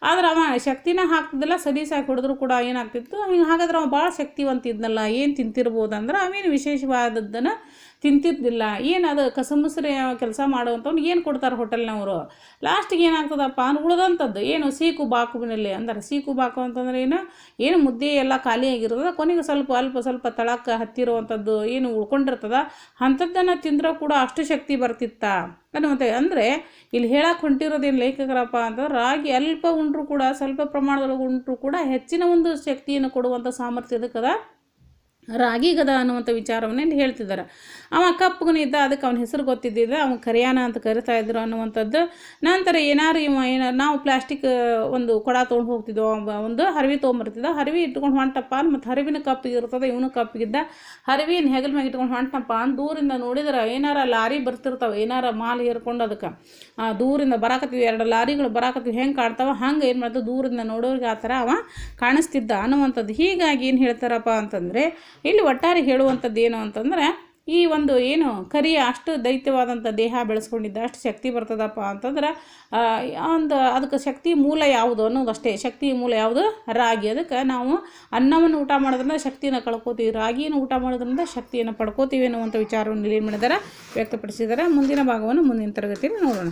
Speaker 1: ಆದ್ರೆ ಅವ ಶಕ್ತಿನ ಹಾಕ್ತಿದ್ದಿಲ್ಲ, ಸಲೀಸಾಗಿ ಹೊಡೆದ್ರು ಕೂಡ ಏನಾಗ್ತಿತ್ತು, ಹಾಗಾದ್ರೆ ಅವ ಭಾಳ ಶಕ್ತಿವಂತ ಇದ್ನಲ್ಲ, ಏನು ತಿಂತಿರ್ಬೋದಂದ್ರೆ ಅವೇನು ವಿಶೇಷವಾದದ್ದನ್ನು ತಿಂತಿದ್ದಿಲ್ಲ. ಏನು ಅದು ಕಸಮುಸರಿ ಕೆಲಸ ಮಾಡುವಂಥವ್ನು ಏನು ಕೊಡ್ತಾರೆ ಹೋಟೆಲ್ನವರು, ಲಾಸ್ಟಿಗೆ ಏನಾಗ್ತದಪ್ಪ ಅಂದ್ರೆ ಉಳಿದಂಥದ್ದು ಏನು ಸೀಕು ಬಾಕುವಿನಲ್ಲಿ ಅಂದರೆ ಸೀಕು ಬಾಕು ಅಂತಂದ್ರೆ ಏನು ಮುದ್ದೆ ಎಲ್ಲ ಖಾಲಿಯಾಗಿರ್ತದೆ, ಕೊನೆಗೆ ಅಲ್ಪ ಸ್ವಲ್ಪ ತಳಕ್ಕೆ ಹತ್ತಿರುವಂಥದ್ದು ಏನು ಉಳ್ಕೊಂಡಿರ್ತದ, ಅಂಥದ್ದನ್ನು ತಿಂದರೂ ಕೂಡ ಅಷ್ಟು ಶಕ್ತಿ ಬರ್ತಿತ್ತ ಅನ್ನುವಂಥ. ಅಂದರೆ ಇಲ್ಲಿ ಹೇಳಕ್ಕೆ ಹೊಂಟಿರೋದೇನು ಲೇಖಕರಪ್ಪ ಅಂತಂದ್ರೆ ರಾಗಿ ಅಲ್ಪ ಉಂಡ್ರು ಕೂಡ, ಸ್ವಲ್ಪ ಪ್ರಮಾಣದೊಳಗೆ ಉಂಡ್ರು ಕೂಡ ಹೆಚ್ಚಿನ ಒಂದು ಶಕ್ತಿಯನ್ನು ಕೊಡುವಂಥ ಸಾಮರ್ಥ್ಯದಕ್ಕದ ರಾಗಿಗದ ಅನ್ನುವಂಥ ವಿಚಾರವನ್ನು ಇಲ್ಲಿ ಹೇಳ್ತಿದ್ದಾರೆ. ಅವ ಕಪ್ಪುಗನಿದ್ದ, ಅದಕ್ಕೆ ಅವನ ಹೆಸರು ಗೊತ್ತಿದ್ದಿದ್ದ, ಅವನು ಕರಿಯಾನ ಅಂತ ಕರಿತಾ ಇದ್ರು ಅನ್ನುವಂಥದ್ದು. ನಂತರ ಏನಾರು ನಾವು ಪ್ಲಾಸ್ಟಿಕ್ ಒಂದು ಕೊಡ ತೊಗೊಂಡು ಹೋಗ್ತಿದ್ದೋ, ಒಂದು ಹರಿವಿ ತೊಗೊಂಬರ್ತಿದ್ದ, ಹರಿವಿ ಇಟ್ಕೊಂಡು ಹೊಂಟಪ್ಪ ಮತ್ತು ಹರಿವಿನ ಕಪ್ಪಿಗೆ ಇರ್ತದೆ, ಇವನು ಕಪ್ಪಿಗಿದ್ದ, ಹರಿವಿನ ಹೆಗಲ ಮ್ಯಾಗ ಇಟ್ಕೊಂಡು ಹೊಂಟಪ್ಪ ಅಂತ ದೂರಿಂದ ನೋಡಿದ್ರೆ ಏನಾರ ಲಾರಿ ಬರ್ತಿರ್ತಾವೆ, ಏನಾರ ಮಾಲ್ ಹೇರ್ಕೊಂಡು ಅದಕ್ಕೆ ದೂರಿಂದ ಬರಾಕತ್ತೀವಿ, 2 ಲಾರಿಗಳು ಬರಾಕತ್ತೀವಿ, ಹೆಂಗೆ ಕಾಡ್ತಾವೆ ಹಂಗೆ ಏನು ಮಾಡ್ತೀವಿ, ದೂರಿಂದ ನೋಡೋರಿಗೆ ಆ ಥರ ಅವ ಕಾಣಿಸ್ತಿದ್ದ ಅನ್ನುವಂಥದ್ದು. ಹೀಗಾಗಿ ಏನು ಹೇಳ್ತಾರಪ್ಪ ಅಂತಂದರೆ ಇಲ್ಲಿ ಒಟ್ಟಾರೆ ಹೇಳುವಂಥದ್ದು ಏನು ಅಂತಂದರೆ, ಈ ಒಂದು ಏನು ಕರಿಯ ಅಷ್ಟು ದೈತ್ಯವಾದಂಥ ದೇಹ ಬೆಳೆಸ್ಕೊಂಡಿದ್ದ, ಅಷ್ಟು ಶಕ್ತಿ ಬರ್ತದಪ್ಪ ಅಂತಂದ್ರೆ ಅದಕ್ಕೆ ಶಕ್ತಿ ಮೂಲ ಯಾವುದು ಅನ್ನೋದು ಅಷ್ಟೇ. ಶಕ್ತಿ ಮೂಲ ಯಾವುದು? ರಾಗಿ. ಅದಕ್ಕೆ ನಾವು ಅನ್ನವನ್ನು ಊಟ ಮಾಡೋದ್ರಿಂದ ಶಕ್ತಿಯನ್ನು ಕಳ್ಕೊತೀವಿ, ರಾಗಿಯನ್ನು ಊಟ ಮಾಡೋದ್ರಿಂದ ಶಕ್ತಿಯನ್ನು ಪಡ್ಕೋತೀವಿ ಅನ್ನುವಂಥ ವಿಚಾರವನ್ನು ಏನು ಮಾಡಿದ್ದಾರೆ, ವ್ಯಕ್ತಪಡಿಸಿದ್ದಾರೆ. ಮುಂದಿನ ಭಾಗವನ್ನು ಮುಂದಿನ ತರಗತಿಯಲ್ಲಿ ನೋಡೋಣ.